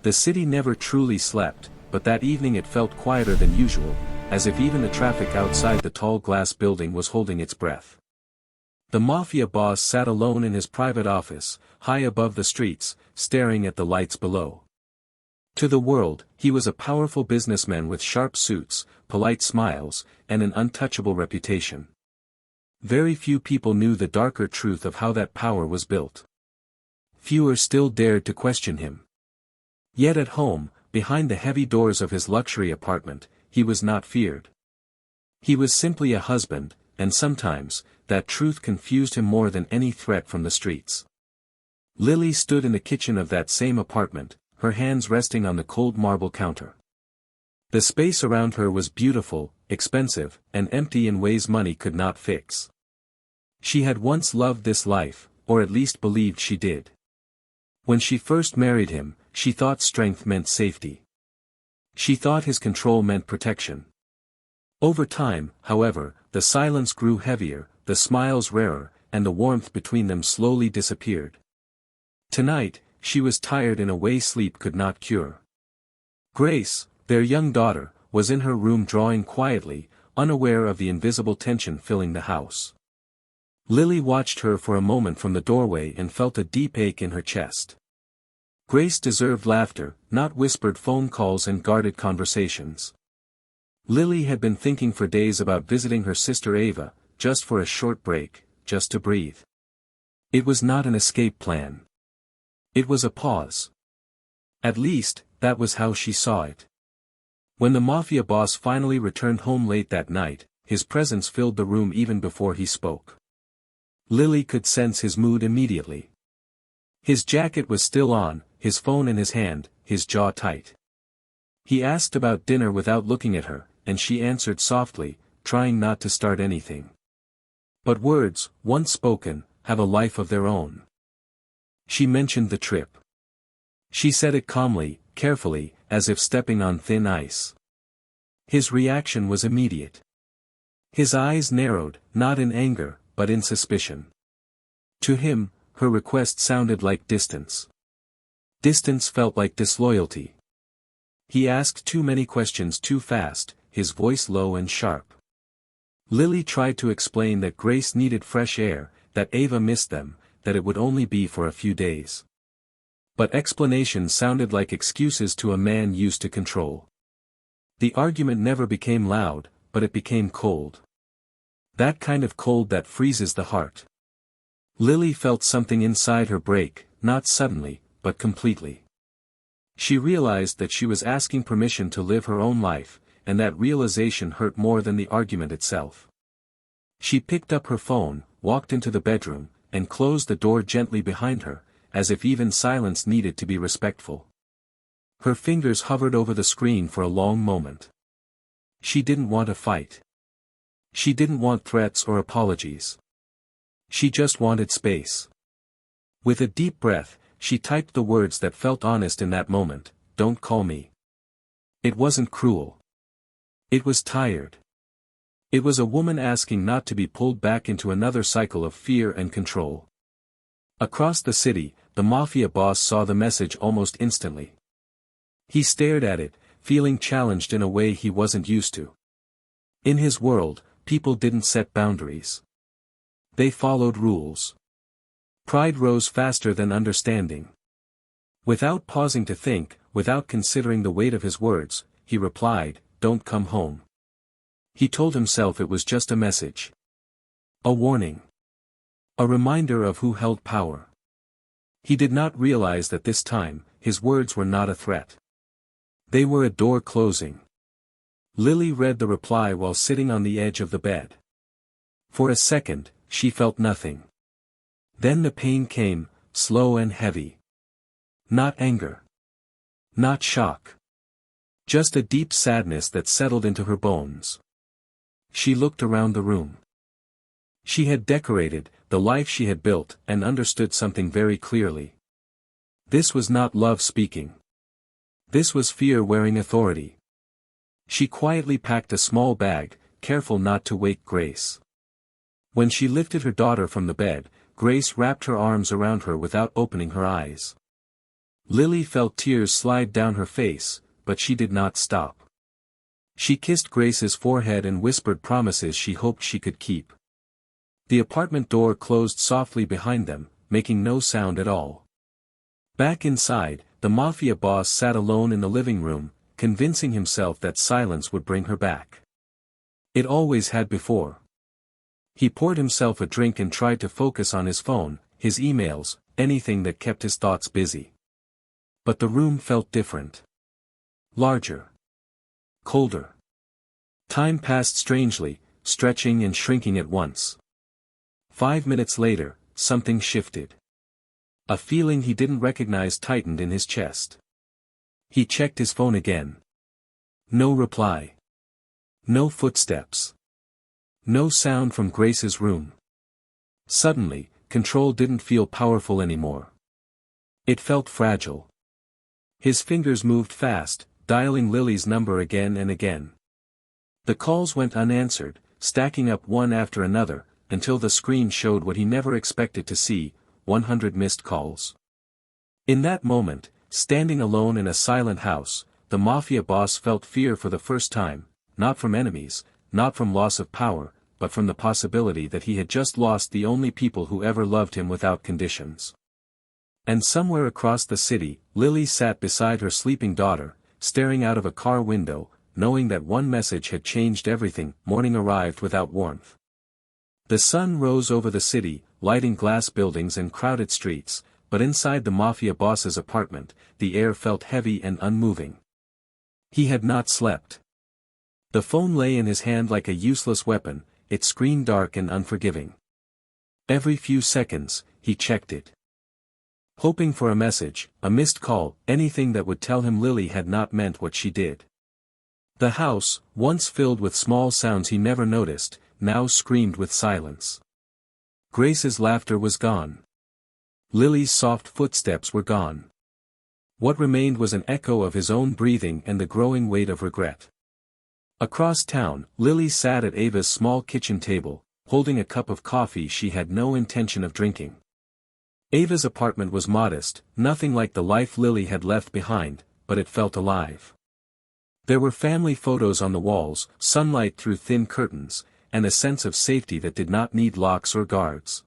The city never truly slept, but that evening it felt quieter than usual, as if even the traffic outside the tall glass building was holding its breath. The Mafia Boss sat alone in his private office, high above the streets, staring at the lights below. To the world, he was a powerful businessman with sharp suits, polite smiles, and an untouchable reputation. Very few people knew the darker truth of how that power was built. Fewer still dared to question him. Yet at home, behind the heavy doors of his luxury apartment, he was not feared. He was simply a husband, and sometimes, that truth confused him more than any threat from the streets. Lily stood in the kitchen of that same apartment, her hands resting on the cold marble counter. The space around her was beautiful, expensive, and empty in ways money could not fix. She had once loved this life, or at least believed she did. When she first married him, she thought strength meant safety. She thought his control meant protection. Over time, however, the silence grew heavier, the smiles rarer, and the warmth between them slowly disappeared. Tonight, she was tired in a way sleep could not cure. Grace, their young daughter, was in her room drawing quietly, unaware of the invisible tension filling the house. Lily watched her for a moment from the doorway and felt a deep ache in her chest. Grace deserved laughter, not whispered phone calls and guarded conversations. Lily had been thinking for days about visiting her sister Ava, just for a short break, just to breathe. It was not an escape plan. It was a pause. At least, that was how she saw it. When the Mafia Boss finally returned home late that night, his presence filled the room even before he spoke. Lily could sense his mood immediately. His jacket was still on, his phone in his hand, his jaw tight. He asked about dinner without looking at her, and she answered softly, trying not to start anything. But words, once spoken, have a life of their own. She mentioned the trip. She said it calmly, carefully, as if stepping on thin ice. His reaction was immediate. His eyes narrowed, not in anger, but in suspicion. To him, her request sounded like distance. Distance felt like disloyalty. He asked too many questions too fast, his voice low and sharp. Lily tried to explain that Grace needed fresh air, that Ava missed them, that it would only be for a few days. But explanations sounded like excuses to a man used to control. The argument never became loud, but it became cold. That kind of cold that freezes the heart. Lily felt something inside her break, not suddenly, but completely. She realized that she was asking permission to live her own life, and that realization hurt more than the argument itself. She picked up her phone, walked into the bedroom, and closed the door gently behind her, as if even silence needed to be respectful. Her fingers hovered over the screen for a long moment. She didn't want a fight. She didn't want threats or apologies. She just wanted space. With a deep breath, she typed the words that felt honest in that moment, "Don't call me." It wasn't cruel. It was tired. It was a woman asking not to be pulled back into another cycle of fear and control. Across the city, the Mafia Boss saw the message almost instantly. He stared at it, feeling challenged in a way he wasn't used to. In his world, people didn't set boundaries. They followed rules. Pride rose faster than understanding. Without pausing to think, without considering the weight of his words, he replied, "Don't come home." He told himself it was just a message. A warning. A reminder of who held power. He did not realize that this time, his words were not a threat. They were a door closing. Lily read the reply while sitting on the edge of the bed. For a second, she felt nothing. Then the pain came, slow and heavy. Not anger. Not shock. Just a deep sadness that settled into her bones. She looked around the room. She had decorated, the life she had built, and understood something very clearly. This was not love speaking. This was fear wearing authority. She quietly packed a small bag, careful not to wake Grace. When she lifted her daughter from the bed, Grace wrapped her arms around her without opening her eyes. Lily felt tears slide down her face, but she did not stop. She kissed Grace's forehead and whispered promises she hoped she could keep. The apartment door closed softly behind them, making no sound at all. Back inside, the Mafia boss sat alone in the living room, convincing himself that silence would bring her back. It always had before. He poured himself a drink and tried to focus on his phone, his emails, anything that kept his thoughts busy. But the room felt different. Larger. Colder. Time passed strangely, stretching and shrinking at once. 5 minutes later, something shifted. A feeling he didn't recognize tightened in his chest. He checked his phone again. No reply. No footsteps. No sound from Grace's room. Suddenly, control didn't feel powerful anymore. It felt fragile. His fingers moved fast, dialing Lily's number again and again. The calls went unanswered, stacking up one after another, until the screen showed what he never expected to see, 100 missed calls. In that moment, standing alone in a silent house, the Mafia boss felt fear for the first time, not from enemies, not from loss of power, but from the possibility that he had just lost the only people who ever loved him without conditions. And somewhere across the city, Lily sat beside her sleeping daughter, staring out of a car window, knowing that one message had changed everything. Morning arrived without warmth. The sun rose over the city, lighting glass buildings and crowded streets, but inside the Mafia boss's apartment, the air felt heavy and unmoving. He had not slept. The phone lay in his hand like a useless weapon, its screen dark and unforgiving. Every few seconds, he checked it. Hoping for a message, a missed call, anything that would tell him Lily had not meant what she did. The house, once filled with small sounds he never noticed, now screamed with silence. Grace's laughter was gone. Lily's soft footsteps were gone. What remained was an echo of his own breathing and the growing weight of regret. Across town, Lily sat at Ava's small kitchen table, holding a cup of coffee she had no intention of drinking. Ava's apartment was modest, nothing like the life Lily had left behind, but it felt alive. There were family photos on the walls, sunlight through thin curtains, and a sense of safety that did not need locks or guards.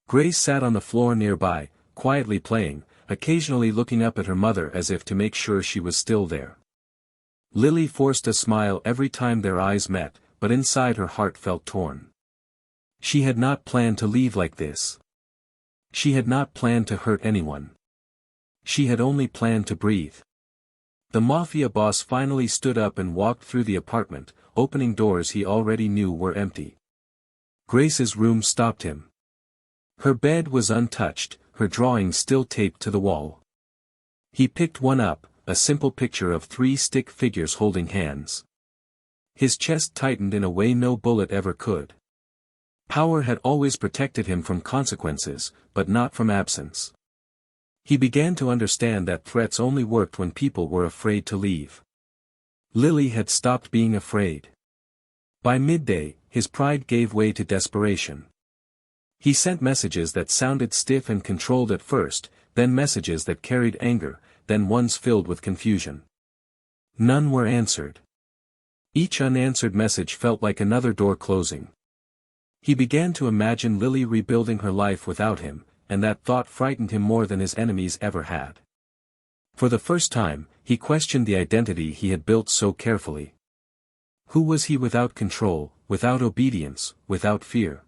Grace sat on the floor nearby, quietly playing, occasionally looking up at her mother as if to make sure she was still there. Lily forced a smile every time their eyes met, but inside her heart felt torn. She had not planned to leave like this. She had not planned to hurt anyone. She had only planned to breathe. The Mafia boss finally stood up and walked through the apartment, opening doors he already knew were empty. Grace's room stopped him. Her bed was untouched, her drawings still taped to the wall. He picked one up, a simple picture of 3 stick figures holding hands. His chest tightened in a way no bullet ever could. Power had always protected him from consequences, but not from absence. He began to understand that threats only worked when people were afraid to leave. Lily had stopped being afraid. By midday, his pride gave way to desperation. He sent messages that sounded stiff and controlled at first, then messages that carried anger, then ones filled with confusion. None were answered. Each unanswered message felt like another door closing. He began to imagine Lily rebuilding her life without him, and that thought frightened him more than his enemies ever had. For the first time, he questioned the identity he had built so carefully. Who was he without control, without obedience, without fear?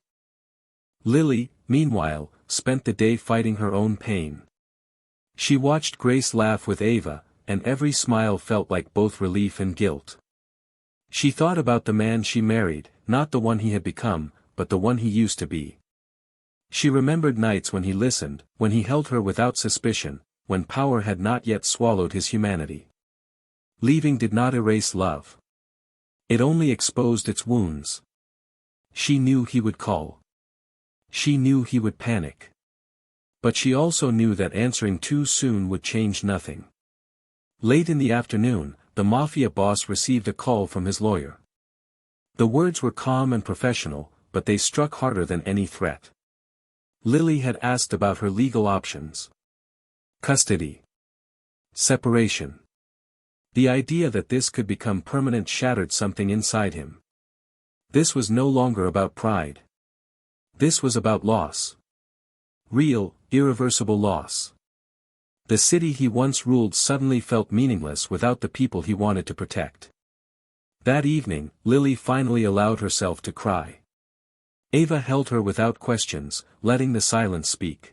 Lily, meanwhile, spent the day fighting her own pain. She watched Grace laugh with Ava, and every smile felt like both relief and guilt. She thought about the man she married, not the one he had become, but the one he used to be. She remembered nights when he listened, when he held her without suspicion, when power had not yet swallowed his humanity. Leaving did not erase love. It only exposed its wounds. She knew he would call. She knew he would panic. But she also knew that answering too soon would change nothing. Late in the afternoon, the Mafia boss received a call from his lawyer. The words were calm and professional, but they struck harder than any threat. Lily had asked about her legal options. Custody. Separation. The idea that this could become permanent shattered something inside him. This was no longer about pride. This was about loss. Real, irreversible loss. The city he once ruled suddenly felt meaningless without the people he wanted to protect. That evening, Lily finally allowed herself to cry. Ava held her without questions, letting the silence speak.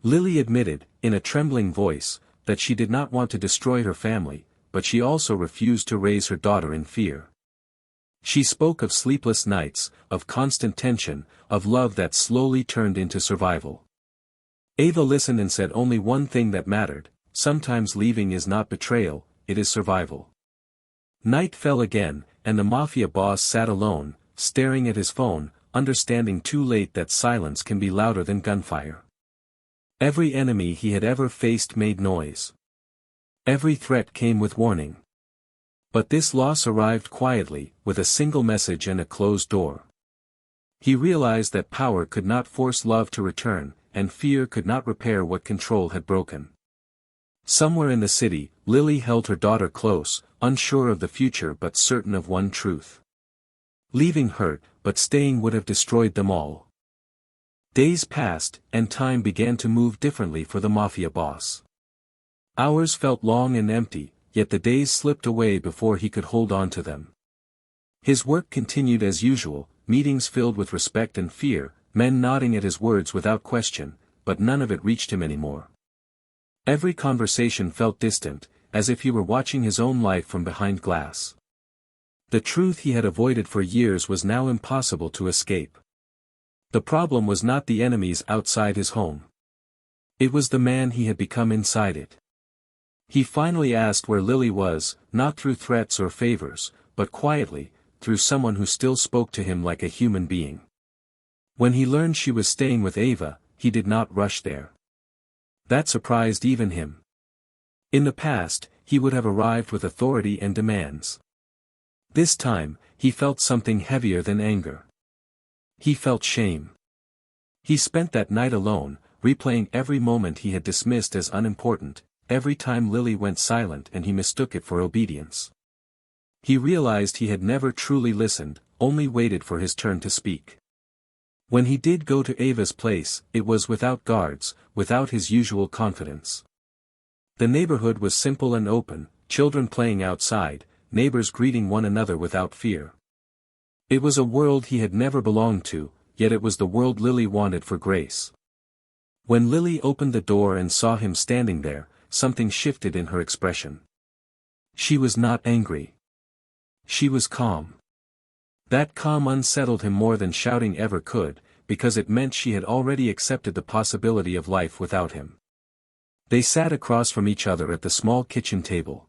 Lily admitted, in a trembling voice, that she did not want to destroy her family, but she also refused to raise her daughter in fear. She spoke of sleepless nights, of constant tension, of love that slowly turned into survival. Ava listened and said only one thing that mattered: sometimes leaving is not betrayal, it is survival. Night fell again, and the Mafia boss sat alone, staring at his phone, understanding too late that silence can be louder than gunfire. Every enemy he had ever faced made noise. Every threat came with warning. But this loss arrived quietly, with a single message and a closed door. He realized that power could not force love to return, and fear could not repair what control had broken. Somewhere in the city, Lily held her daughter close, unsure of the future but certain of one truth. Leaving hurt, but staying would have destroyed them all. Days passed, and time began to move differently for the Mafia boss. Hours felt long and empty, yet the days slipped away before he could hold on to them. His work continued as usual, meetings filled with respect and fear, men nodding at his words without question, but none of it reached him anymore. Every conversation felt distant, as if he were watching his own life from behind glass. The truth he had avoided for years was now impossible to escape. The problem was not the enemies outside his home. It was the man he had become inside it. He finally asked where Lily was, not through threats or favors, but quietly, through someone who still spoke to him like a human being. When he learned she was staying with Ava, he did not rush there. That surprised even him. In the past, he would have arrived with authority and demands. This time, he felt something heavier than anger. He felt shame. He spent that night alone, replaying every moment he had dismissed as unimportant, every time Lily went silent and he mistook it for obedience. He realized he had never truly listened, only waited for his turn to speak. When he did go to Ava's place, it was without guards, without his usual confidence. The neighborhood was simple and open, children playing outside, neighbors greeting one another without fear. It was a world he had never belonged to, yet it was the world Lily wanted for Grace. When Lily opened the door and saw him standing there, something shifted in her expression. She was not angry. She was calm. That calm unsettled him more than shouting ever could, because it meant she had already accepted the possibility of life without him. They sat across from each other at the small kitchen table.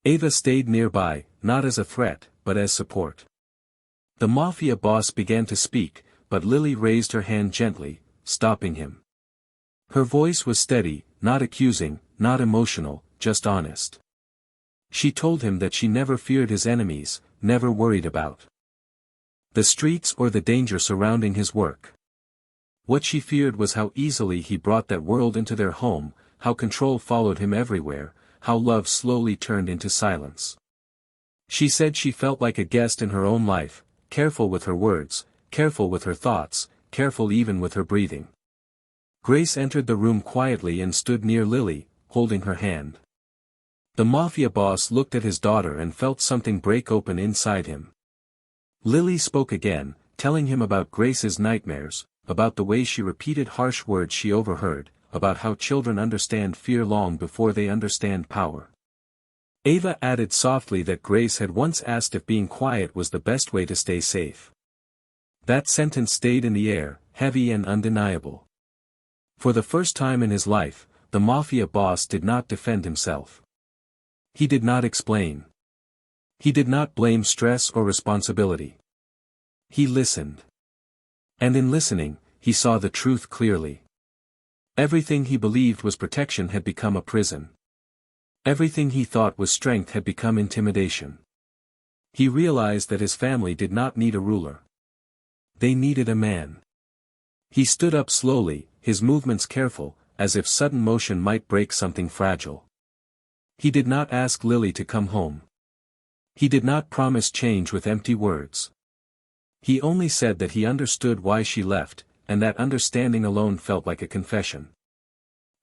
Ava stayed nearby, not as a threat, but as support. The Mafia boss began to speak, but Lily raised her hand gently, stopping him. Her voice was steady, not accusing, not emotional, just honest. She told him that she never feared his enemies, never worried about the streets or the danger surrounding his work. What she feared was how easily he brought that world into their home, how control followed him everywhere, how love slowly turned into silence. She said she felt like a guest in her own life, careful with her words, careful with her thoughts, careful even with her breathing. Grace entered the room quietly and stood near Lily, holding her hand. The Mafia boss looked at his daughter and felt something break open inside him. Lily spoke again, telling him about Grace's nightmares, about the way she repeated harsh words she overheard, about how children understand fear long before they understand power. Ava added softly that Grace had once asked if being quiet was the best way to stay safe. That sentence stayed in the air, heavy and undeniable. For the first time in his life, the Mafia boss did not defend himself. He did not explain. He did not blame stress or responsibility. He listened. And in listening, he saw the truth clearly. Everything he believed was protection had become a prison. Everything he thought was strength had become intimidation. He realized that his family did not need a ruler. They needed a man. He stood up slowly, his movements careful, as if sudden motion might break something fragile. He did not ask Lily to come home. He did not promise change with empty words. He only said that he understood why she left, and that understanding alone felt like a confession.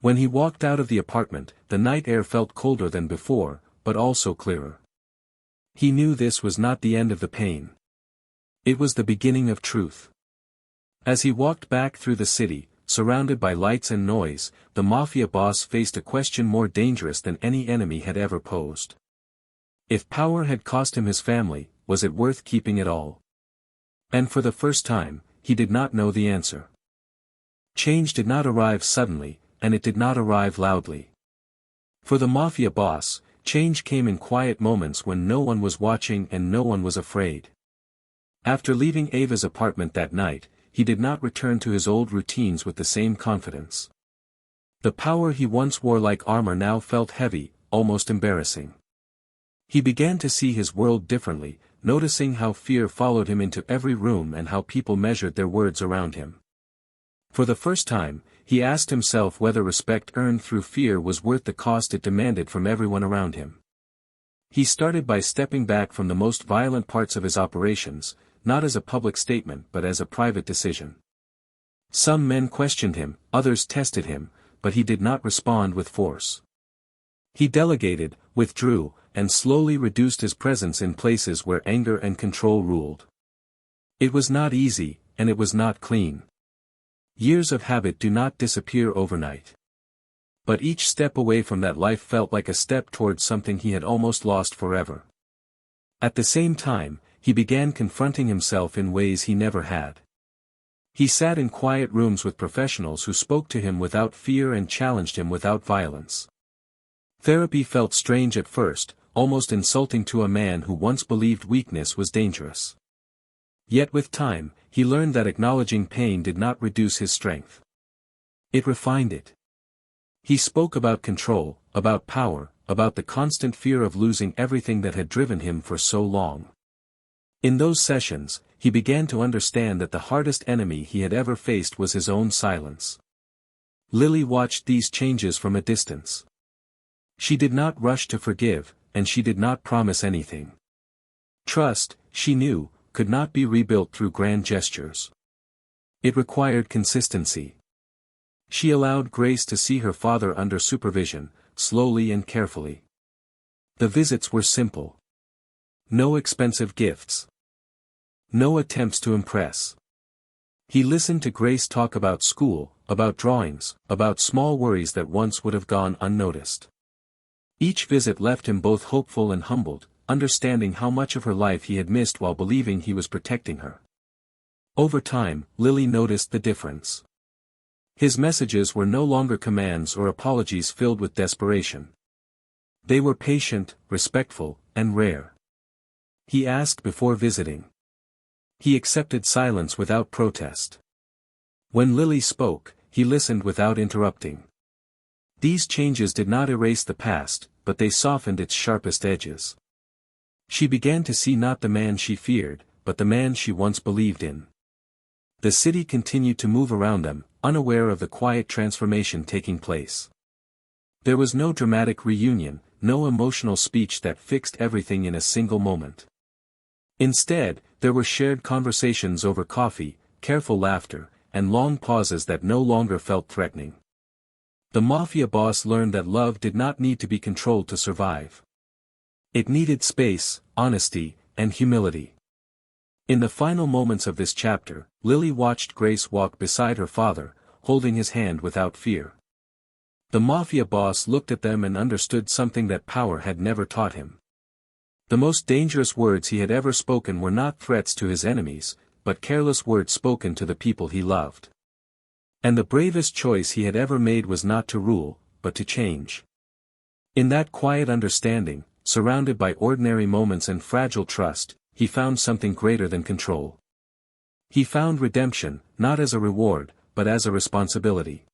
When he walked out of the apartment, the night air felt colder than before, but also clearer. He knew this was not the end of the pain. It was the beginning of truth. As he walked back through the city, surrounded by lights and noise, the Mafia boss faced a question more dangerous than any enemy had ever posed. If power had cost him his family, was it worth keeping it all? And for the first time, he did not know the answer. Change did not arrive suddenly, and it did not arrive loudly. For the Mafia boss, change came in quiet moments when no one was watching and no one was afraid. After leaving Ava's apartment that night, he did not return to his old routines with the same confidence. The power he once wore like armor now felt heavy, almost embarrassing. He began to see his world differently, noticing how fear followed him into every room and how people measured their words around him. For the first time, he asked himself whether respect earned through fear was worth the cost it demanded from everyone around him. He started by stepping back from the most violent parts of his operations, not as a public statement but as a private decision. Some men questioned him, others tested him, but he did not respond with force. He delegated, withdrew, and slowly reduced his presence in places where anger and control ruled. It was not easy, and it was not clean. Years of habit do not disappear overnight. But each step away from that life felt like a step towards something he had almost lost forever. At the same time, he began confronting himself in ways he never had. He sat in quiet rooms with professionals who spoke to him without fear and challenged him without violence. Therapy felt strange at first, almost insulting to a man who once believed weakness was dangerous. Yet with time, he learned that acknowledging pain did not reduce his strength. It refined it. He spoke about control, about power, about the constant fear of losing everything that had driven him for so long. In those sessions, he began to understand that the hardest enemy he had ever faced was his own silence. Lily watched these changes from a distance. She did not rush to forgive, and she did not promise anything. Trust, she knew, could not be rebuilt through grand gestures. It required consistency. She allowed Grace to see her father under supervision, slowly and carefully. The visits were simple. No expensive gifts. No attempts to impress. He listened to Grace talk about school, about drawings, about small worries that once would have gone unnoticed. Each visit left him both hopeful and humbled, understanding how much of her life he had missed while believing he was protecting her. Over time, Lily noticed the difference. His messages were no longer commands or apologies filled with desperation. They were patient, respectful, and rare. He asked before visiting. He accepted silence without protest. When Lily spoke, he listened without interrupting. These changes did not erase the past, but they softened its sharpest edges. She began to see not the man she feared, but the man she once believed in. The city continued to move around them, unaware of the quiet transformation taking place. There was no dramatic reunion, no emotional speech that fixed everything in a single moment. Instead, there were shared conversations over coffee, careful laughter, and long pauses that no longer felt threatening. The Mafia boss learned that love did not need to be controlled to survive. It needed space, honesty, and humility. In the final moments of this chapter, Lily watched Grace walk beside her father, holding his hand without fear. The Mafia boss looked at them and understood something that power had never taught him. The most dangerous words he had ever spoken were not threats to his enemies, but careless words spoken to the people he loved. And the bravest choice he had ever made was not to rule, but to change. In that quiet understanding, surrounded by ordinary moments and fragile trust, he found something greater than control. He found redemption, not as a reward, but as a responsibility.